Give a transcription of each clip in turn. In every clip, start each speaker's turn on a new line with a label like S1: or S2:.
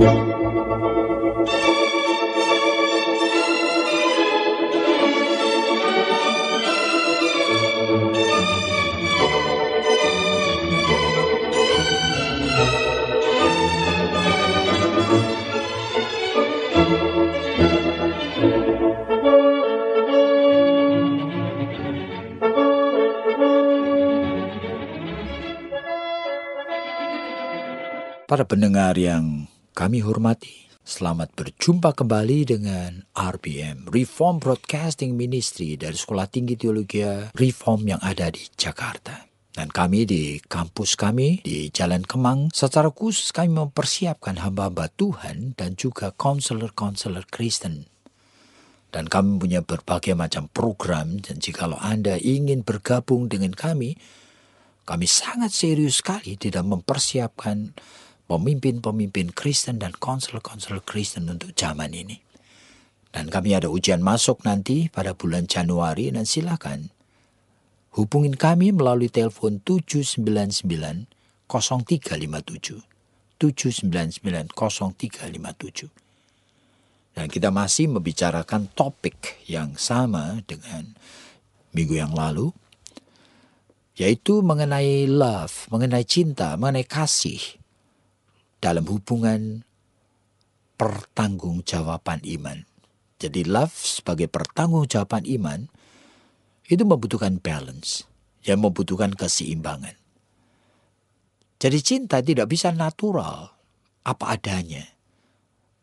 S1: Para pendengar yang kami hormati, selamat berjumpa kembali dengan RBM, Reform Broadcasting Ministry dari Sekolah Tinggi Teologi Reform yang ada di Jakarta. Dan kami di kampus kami di Jalan Kemang, secara khusus kami mempersiapkan hamba-hamba Tuhan dan juga konselor-konselor Kristen. Dan kami punya berbagai macam program, dan jikalau Anda ingin bergabung dengan kami sangat serius sekali di dalam mempersiapkan pemimpin-pemimpin Kristen dan konselor-konselor Kristen untuk zaman ini. Dan kami ada ujian masuk nanti pada bulan Januari, dan silakan hubungin kami melalui telepon 799-0357. 799-0357. Dan kita masih membicarakan topik yang sama dengan minggu yang lalu, yaitu mengenai love, mengenai cinta, mengenai kasih dalam hubungan pertanggungjawaban iman. Jadi love sebagai pertanggungjawaban iman itu membutuhkan balance, yang membutuhkan keseimbangan. Jadi cinta tidak bisa natural, apa adanya,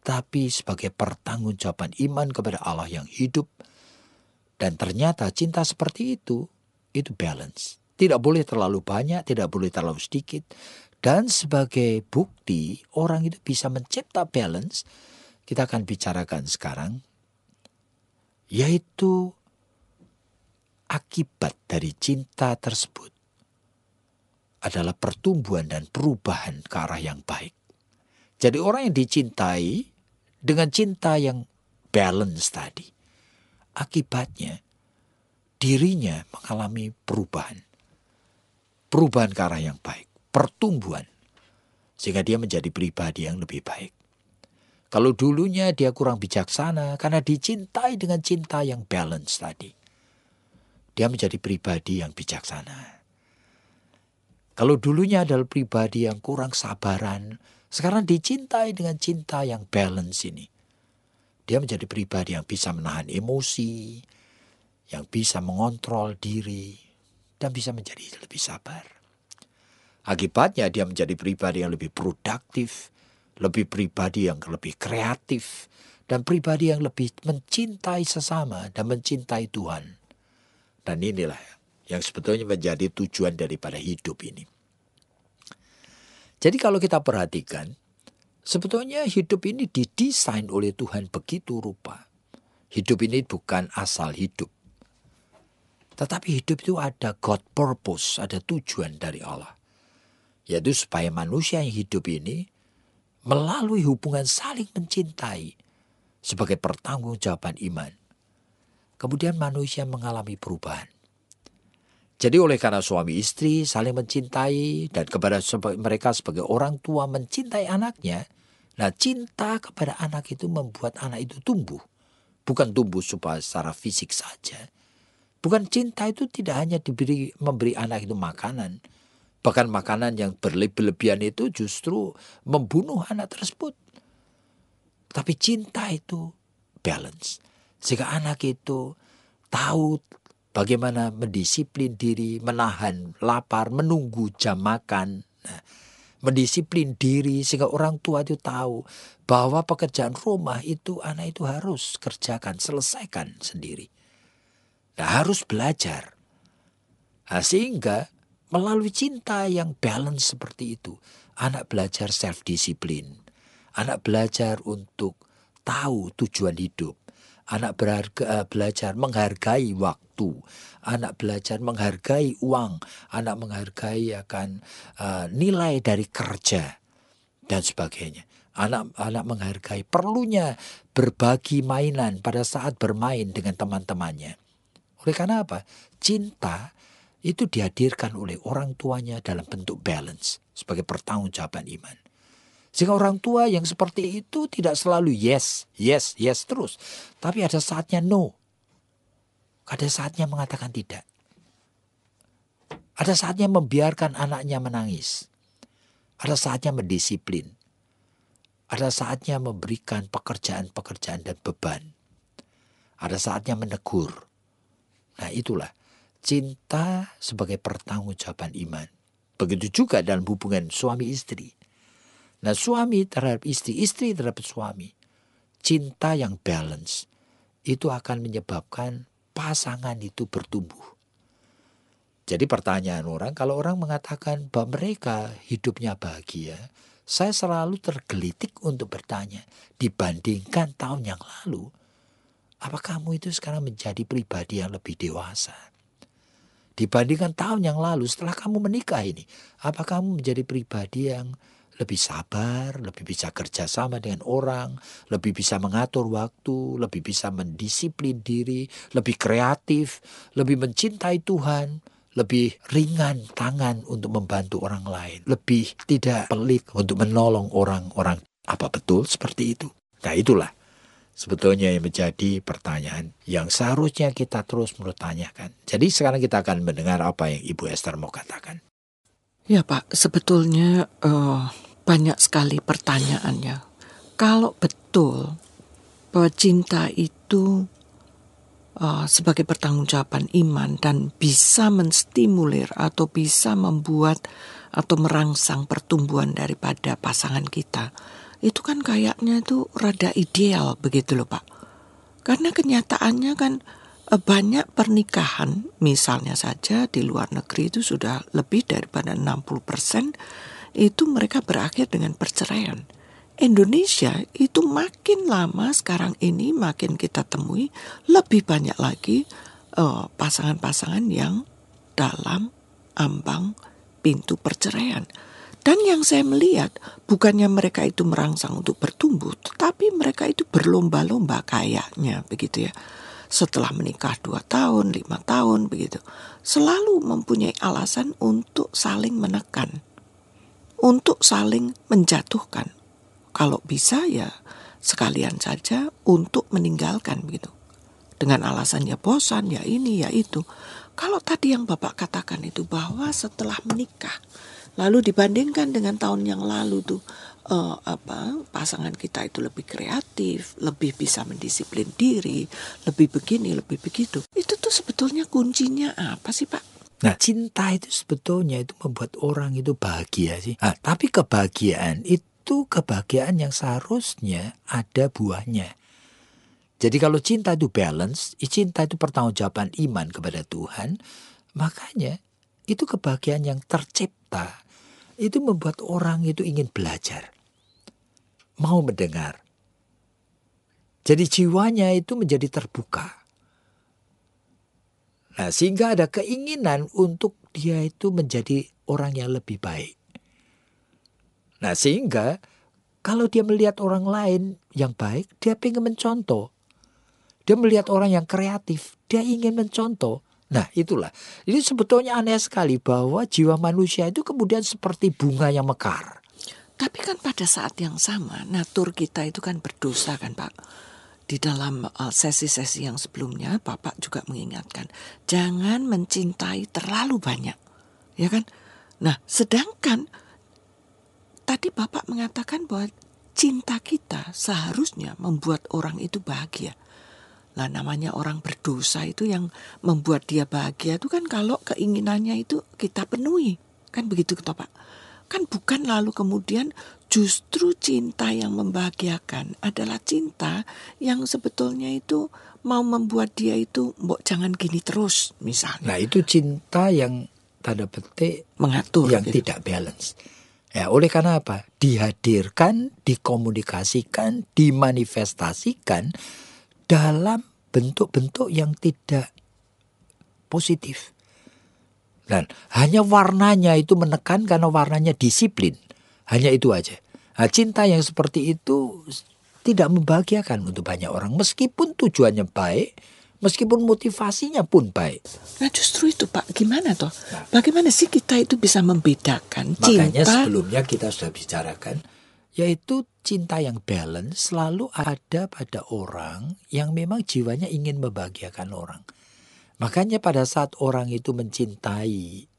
S1: tapi sebagai pertanggungjawaban iman kepada Allah yang hidup. Dan ternyata cinta seperti itu balance. Tidak boleh terlalu banyak, tidak boleh terlalu sedikit. Dan sebagai bukti orang itu bisa mencipta balance, kita akan bicarakan sekarang, yaitu akibat dari cinta tersebut adalah pertumbuhan dan perubahan ke arah yang baik. Jadi orang yang dicintai dengan cinta yang balance tadi, akibatnya dirinya mengalami perubahan ke arah yang baik. Pertumbuhan, sehingga dia menjadi pribadi yang lebih baik. Kalau dulunya dia kurang bijaksana karena dicintai dengan cinta yang balance tadi, dia menjadi pribadi yang bijaksana. Kalau dulunya adalah pribadi yang kurang sabaran, sekarang dicintai dengan cinta yang balance ini, dia menjadi pribadi yang bisa menahan emosi, yang bisa mengontrol diri, dan bisa menjadi lebih sabar. Akibatnya dia menjadi pribadi yang lebih produktif, lebih pribadi yang lebih kreatif, dan pribadi yang lebih mencintai sesama dan mencintai Tuhan. Dan inilah yang sebetulnya menjadi tujuan daripada hidup ini. Jadi kalau kita perhatikan, sebetulnya hidup ini didesain oleh Tuhan begitu rupa. Hidup ini bukan asal hidup, tetapi hidup itu ada God purpose, ada tujuan dari Allah. Yaitu supaya manusia yang hidup ini melalui hubungan saling mencintai sebagai pertanggungjawaban iman, kemudian manusia mengalami perubahan. Jadi oleh karena suami istri saling mencintai dan kepada mereka sebagai orang tua mencintai anaknya, nah cinta kepada anak itu membuat anak itu tumbuh. Bukan tumbuh supaya secara fisik saja. Bukan cinta itu tidak hanya memberi anak itu makanan. Bahkan makanan yang berlebihan itu justru membunuh anak tersebut. Tapi cinta itu balance. Sehingga anak itu tahu bagaimana mendisiplin diri, menahan lapar, menunggu jam makan. Nah, mendisiplin diri sehingga orang tua itu tahu bahwa pekerjaan rumah itu anak itu harus kerjakan, selesaikan sendiri. Nah, harus belajar. Nah, sehingga melalui cinta yang balance seperti itu, anak belajar self-disiplin. Anak belajar untuk tahu tujuan hidup. Anak belajar menghargai waktu. Anak belajar menghargai uang. Anak menghargai akan nilai dari kerja dan sebagainya. Anak menghargai perlunya berbagi mainan pada saat bermain dengan teman-temannya. Oleh karena apa? Cinta itu dihadirkan oleh orang tuanya dalam bentuk balance sebagai pertanggungjawaban iman. Sehingga orang tua yang seperti itu tidak selalu yes, yes, yes terus. Tapi ada saatnya no. Ada saatnya mengatakan tidak. Ada saatnya membiarkan anaknya menangis. Ada saatnya mendisiplin. Ada saatnya memberikan pekerjaan-pekerjaan dan beban. Ada saatnya menegur. Nah itulah cinta sebagai pertanggungjawaban iman. Begitu juga dalam hubungan suami istri. Nah suami terhadap istri, istri terhadap suami. Cinta yang balance itu akan menyebabkan pasangan itu bertumbuh. Jadi pertanyaan orang, kalau orang mengatakan bahwa mereka hidupnya bahagia, saya selalu tergelitik untuk bertanya, dibandingkan tahun yang lalu, apa kamu itu sekarang menjadi pribadi yang lebih dewasa? Dibandingkan tahun yang lalu setelah kamu menikah ini, apa kamu menjadi pribadi yang lebih sabar, lebih bisa kerjasama dengan orang, lebih bisa mengatur waktu, lebih bisa mendisiplin diri, lebih kreatif, lebih mencintai Tuhan, lebih ringan tangan untuk membantu orang lain, lebih tidak pelit untuk menolong orang-orang. Apa betul seperti itu? Nah itulah sebetulnya yang menjadi pertanyaan yang seharusnya kita terus tanyakan. Jadi sekarang kita akan mendengar apa yang Ibu Esther mau katakan.
S2: Ya Pak, sebetulnya banyak sekali pertanyaannya. Kalau betul bahwa cinta itu sebagai pertanggungjawaban iman dan bisa menstimulir atau bisa membuat atau merangsang pertumbuhan daripada pasangan kita, itu kan kayaknya itu rada ideal begitu loh Pak. Karena kenyataannya kan banyak pernikahan, misalnya saja di luar negeri itu sudah lebih daripada 60% itu mereka berakhir dengan perceraian. Indonesia itu makin lama sekarang ini makin kita temui lebih banyak lagi pasangan-pasangan yang dalam ambang pintu perceraian. Dan yang saya melihat bukannya mereka itu merangsang untuk bertumbuh, tetapi mereka itu berlomba-lomba kayaknya begitu ya. Setelah menikah 2 tahun, 5 tahun begitu, selalu mempunyai alasan untuk saling menekan, untuk saling menjatuhkan. Kalau bisa ya sekalian saja untuk meninggalkan begitu. Dengan alasan ya bosan, ya ini, ya itu. Kalau tadi yang Bapak katakan itu bahwa setelah menikah, lalu dibandingkan dengan tahun yang lalu tuh pasangan kita itu lebih kreatif, lebih bisa mendisiplin diri, lebih begini, lebih begitu. Itu tuh sebetulnya kuncinya apa sih Pak?
S1: Nah, cinta itu sebetulnya itu membuat orang itu bahagia sih. Tapi kebahagiaan yang seharusnya ada buahnya. Jadi kalau cinta itu balance, cinta itu pertanggungjawaban iman kepada Tuhan, makanya itu kebahagiaan yang tercipta. Itu membuat orang itu ingin belajar, mau mendengar. Jadi jiwanya itu menjadi terbuka. Nah, sehingga ada keinginan untuk dia itu menjadi orang yang lebih baik. Nah, sehingga kalau dia melihat orang lain yang baik, dia ingin mencontoh. Dia melihat orang yang kreatif, dia ingin mencontoh. Nah, itulah. Ini sebetulnya aneh sekali bahwa jiwa manusia itu kemudian seperti bunga yang mekar.
S2: Tapi kan pada saat yang sama, natur kita itu kan berdosa kan Pak. Di dalam sesi-sesi yang sebelumnya, Bapak juga mengingatkan, jangan mencintai terlalu banyak. Ya kan? Nah, sedangkan tadi Bapak mengatakan bahwa cinta kita seharusnya membuat orang itu bahagia. Nah, namanya orang berdosa itu yang membuat dia bahagia itu kan kalau keinginannya itu kita penuhi. Kan begitu Pak. Kan bukan lalu kemudian justru cinta yang membahagiakan adalah cinta yang sebetulnya itu mau membuat dia itu mbok jangan gini terus misalnya.
S1: Nah, itu cinta yang tanda petik
S2: mengatur
S1: yang
S2: gitu.
S1: tidak balance. Ya, oleh karena apa? Dihadirkan, dikomunikasikan, dimanifestasikan dalam bentuk-bentuk yang tidak positif. Dan hanya warnanya itu menekan karena warnanya disiplin. Hanya itu aja. Nah, cinta yang seperti itu tidak membahagiakan untuk banyak orang. Meskipun tujuannya baik, meskipun motivasinya pun baik.
S2: Nah justru itu Pak, gimana toh? Bagaimana sih kita itu bisa membedakan cinta?
S1: Makanya sebelumnya kita sudah bicarakan, Yaitu cinta yang balance selalu ada pada orang yang memang jiwanya ingin membahagiakan orang. Makanya pada saat orang itu mencintai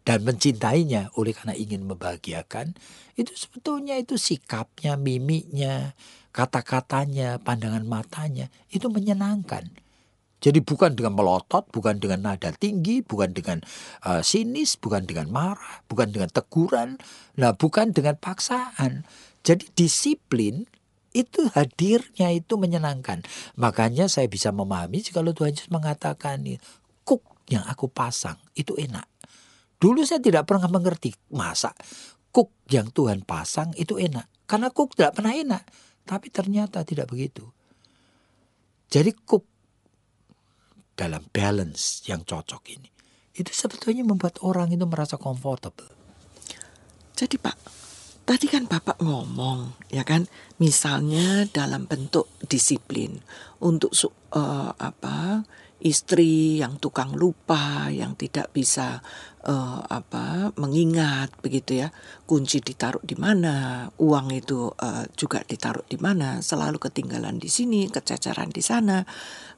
S1: dan mencintainya oleh karena ingin membahagiakan, itu sebetulnya itu sikapnya, mimiknya, kata-katanya, pandangan matanya, itu menyenangkan. Jadi bukan dengan melotot, bukan dengan nada tinggi, bukan dengan sinis, bukan dengan marah, bukan dengan teguran, nah bukan dengan paksaan. Jadi disiplin itu hadirnya itu menyenangkan. Makanya saya bisa memahami kalau Tuhan Yesus mengatakan, kuk yang aku pasang itu enak. Dulu saya tidak pernah mengerti, masa kuk yang Tuhan pasang itu enak. Karena kuk tidak pernah enak, tapi ternyata tidak begitu. Jadi kuk dalam balance yang cocok ini, itu sebetulnya membuat orang itu merasa comfortable.
S2: Jadi Pak, tadi kan Bapak ngomong, ya kan, misalnya dalam bentuk disiplin untuk istri yang tukang lupa, yang tidak bisa mengingat begitu ya, kunci ditaruh di mana, uang itu juga ditaruh di mana, selalu ketinggalan di sini, kececeran di sana.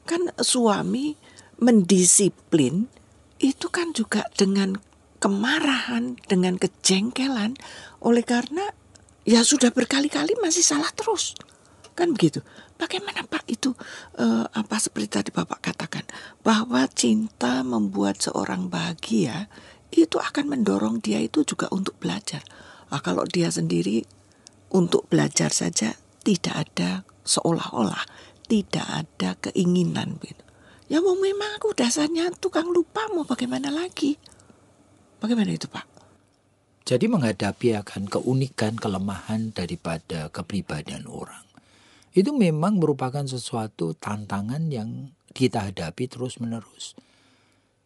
S2: Kan suami mendisiplin itu kan juga dengan kemarahan, dengan kejengkelan, oleh karena ya sudah berkali-kali masih salah terus. Kan begitu. Bagaimana Pak itu seperti tadi Bapak katakan, bahwa cinta membuat seorang bahagia itu akan mendorong dia itu juga untuk belajar. Kalau dia sendiri untuk belajar saja tidak ada, seolah-olah tidak ada keinginan gitu. Ya memang aku dasarnya tukang lupa, mau bagaimana lagi? Bagaimana itu Pak?
S1: Jadi menghadapi akan keunikan, kelemahan daripada kepribadian orang, itu memang merupakan sesuatu tantangan yang kita hadapi terus-menerus.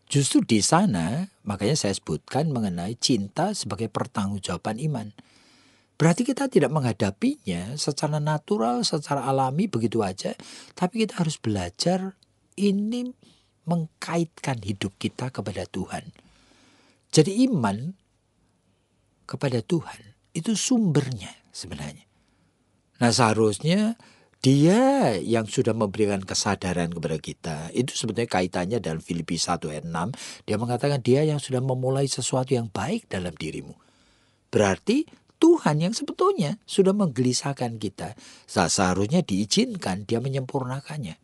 S1: Justru di sana, makanya saya sebutkan mengenai cinta sebagai pertanggungjawaban iman. Berarti kita tidak menghadapinya secara natural, secara alami begitu aja. Tapi kita harus belajar ini mengkaitkan hidup kita kepada Tuhan. Jadi iman kepada Tuhan itu sumbernya sebenarnya. Nah seharusnya dia yang sudah memberikan kesadaran kepada kita. Itu sebetulnya kaitannya dalam Filipi 1 ayat 6. Dia mengatakan dia yang sudah memulai sesuatu yang baik dalam dirimu. Berarti Tuhan yang sebetulnya sudah menggelisahkan kita. Seharusnya diizinkan dia menyempurnakannya.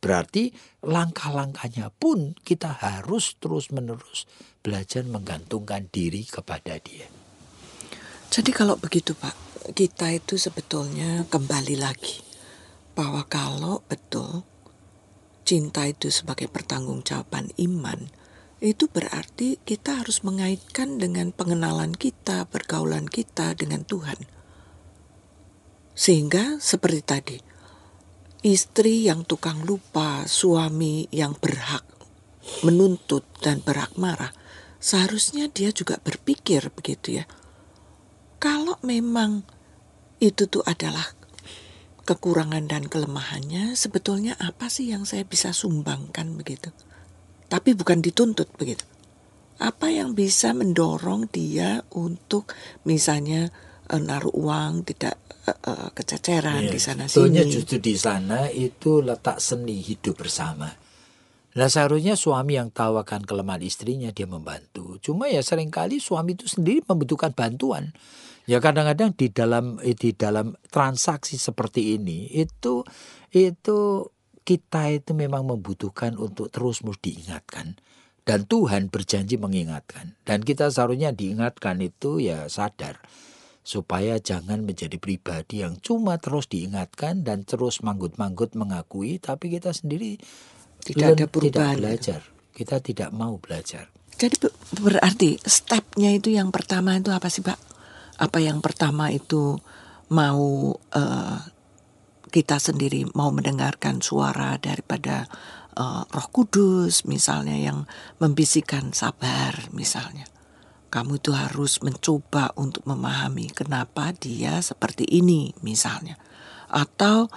S1: Berarti langkah-langkahnya pun kita harus terus-menerus belajar menggantungkan diri kepada dia.
S2: Jadi kalau begitu Pak, kita itu sebetulnya kembali lagi bahwa kalau betul cinta itu sebagai pertanggungjawaban iman, itu berarti kita harus mengaitkan dengan pengenalan kita, pergaulan kita dengan Tuhan. Sehingga seperti tadi, istri yang tukang lupa, suami yang berhak menuntut dan berhak marah, seharusnya dia juga berpikir begitu ya. Kalau memang itu tuh adalah kekurangan dan kelemahannya, sebetulnya apa sih yang saya bisa sumbangkan begitu? Tapi bukan dituntut begitu. Apa yang bisa mendorong dia untuk misalnya naruh uang tidak kececeran di sana
S1: sebetulnya
S2: sini.
S1: justru di sana itu letak seni hidup bersama. Nah seharusnya suami yang tahu akan kelemahan istrinya dia membantu. Cuma ya seringkali suami itu sendiri membutuhkan bantuan. Ya kadang-kadang di dalam transaksi seperti ini itu kita itu memang membutuhkan untuk terus diingatkan. Dan Tuhan berjanji mengingatkan. Dan kita seharusnya diingatkan itu ya sadar. Supaya jangan menjadi pribadi yang cuma terus diingatkan dan terus manggut-manggut mengakui. Tapi kita sendiri
S2: Tidak ada
S1: tidak
S2: perubahan.
S1: belajar. Kita tidak mau belajar.
S2: Jadi berarti stepnya itu yang pertama itu apa sih Pak? Apa yang pertama itu mau kita sendiri mau mendengarkan suara daripada Roh Kudus misalnya yang membisikkan sabar misalnya. Kamu itu harus mencoba untuk memahami kenapa dia seperti ini misalnya. Atau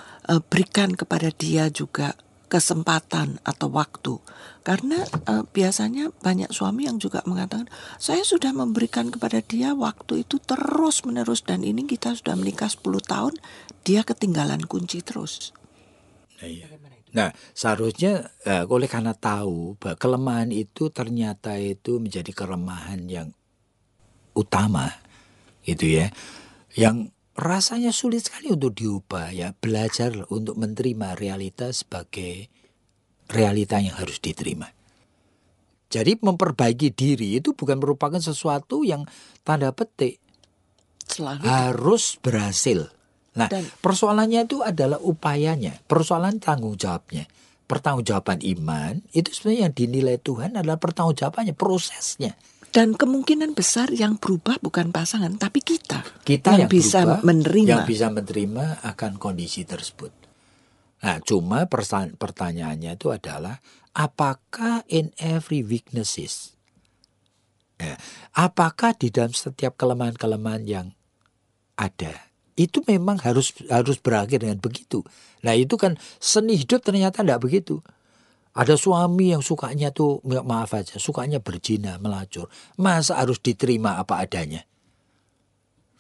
S2: berikan kepada dia juga kesempatan atau waktu. Karena biasanya banyak suami yang juga mengatakan, saya sudah memberikan kepada dia waktu itu terus menerus, dan ini kita sudah menikah 10 tahun, dia ketinggalan kunci terus.
S1: Nah, seharusnya oleh karena tahu bahwa kelemahan itu ternyata itu menjadi kelemahan yang utama, gitu ya, yang rasanya sulit sekali untuk diubah, ya, belajar untuk menerima realita sebagai realita yang harus diterima. Jadi memperbaiki diri itu bukan merupakan sesuatu yang tanda petik
S2: Selalu
S1: harus berhasil. Nah,
S2: Dan-
S1: persoalannya itu adalah upayanya, persoalan tanggung jawabnya. Pertanggungjawaban iman itu sebenarnya yang dinilai Tuhan adalah pertanggungjawabannya, prosesnya.
S2: Dan kemungkinan besar yang berubah bukan pasangan, tapi kita
S1: Kita yang
S2: bisa
S1: berubah,
S2: menerima.
S1: yang bisa menerima akan kondisi tersebut. Nah, cuma pertanyaannya itu adalah, apakah in every weaknesses, apakah di dalam setiap kelemahan-kelemahan yang ada, itu memang harus berakhir dengan begitu. Nah, itu kan seni hidup ternyata tidak begitu. Ada suami yang sukanya tuh, maaf aja, sukanya berzina, melacur. Masa harus diterima apa adanya?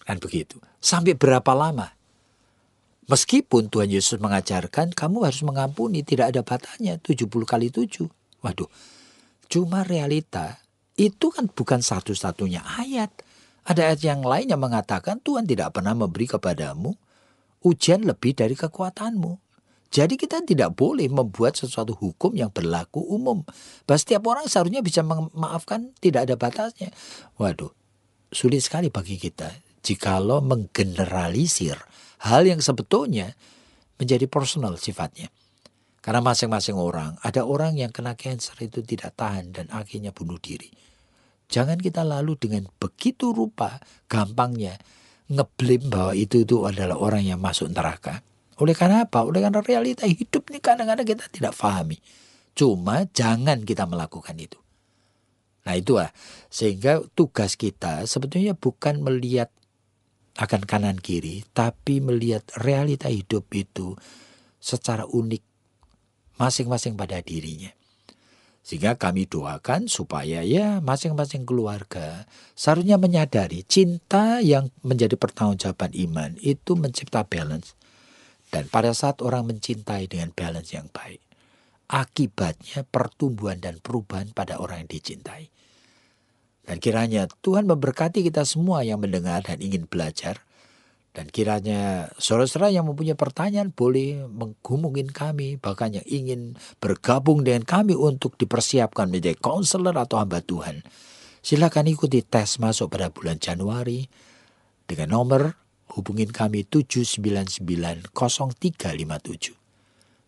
S1: Kan begitu. Sampai berapa lama? Meskipun Tuhan Yesus mengajarkan kamu harus mengampuni, tidak ada batasnya, 70 kali 7. Waduh, cuma realita itu kan bukan satu-satunya ayat. Ada ayat yang lain yang mengatakan Tuhan tidak pernah memberi kepadamu ujian lebih dari kekuatanmu. Jadi kita tidak boleh membuat sesuatu hukum yang berlaku umum. Bahwa setiap orang seharusnya bisa memaafkan, tidak ada batasnya. Waduh, sulit sekali bagi kita jikalau menggeneralisir hal yang sebetulnya menjadi personal sifatnya. Karena masing-masing orang, ada orang yang kena kanker itu tidak tahan dan akhirnya bunuh diri. Jangan kita lalu dengan begitu rupa gampangnya ngeblame bahwa itu adalah orang yang masuk neraka. Oleh karena apa? Oleh karena realita hidup ini kadang-kadang kita tidak pahami. Cuma jangan kita melakukan itu. Nah, itulah. Sehingga tugas kita sebetulnya bukan melihat akan kanan kiri, tapi melihat realita hidup itu secara unik masing-masing pada dirinya. Sehingga kami doakan supaya ya masing-masing keluarga seharusnya menyadari cinta yang menjadi pertanggungjawaban iman itu mencipta balance. Dan pada saat orang mencintai dengan balance yang baik, akibatnya pertumbuhan dan perubahan pada orang yang dicintai. Dan kiranya Tuhan memberkati kita semua yang mendengar dan ingin belajar. Dan kiranya saudara-saudara yang mempunyai pertanyaan boleh menghubungi kami, bahkan yang ingin bergabung dengan kami untuk dipersiapkan menjadi konselor atau hamba Tuhan. Silakan ikuti tes masuk pada bulan Januari dengan nomor hubungin kami 7990357.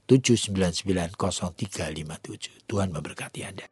S1: 7990357. Tuhan memberkati Anda.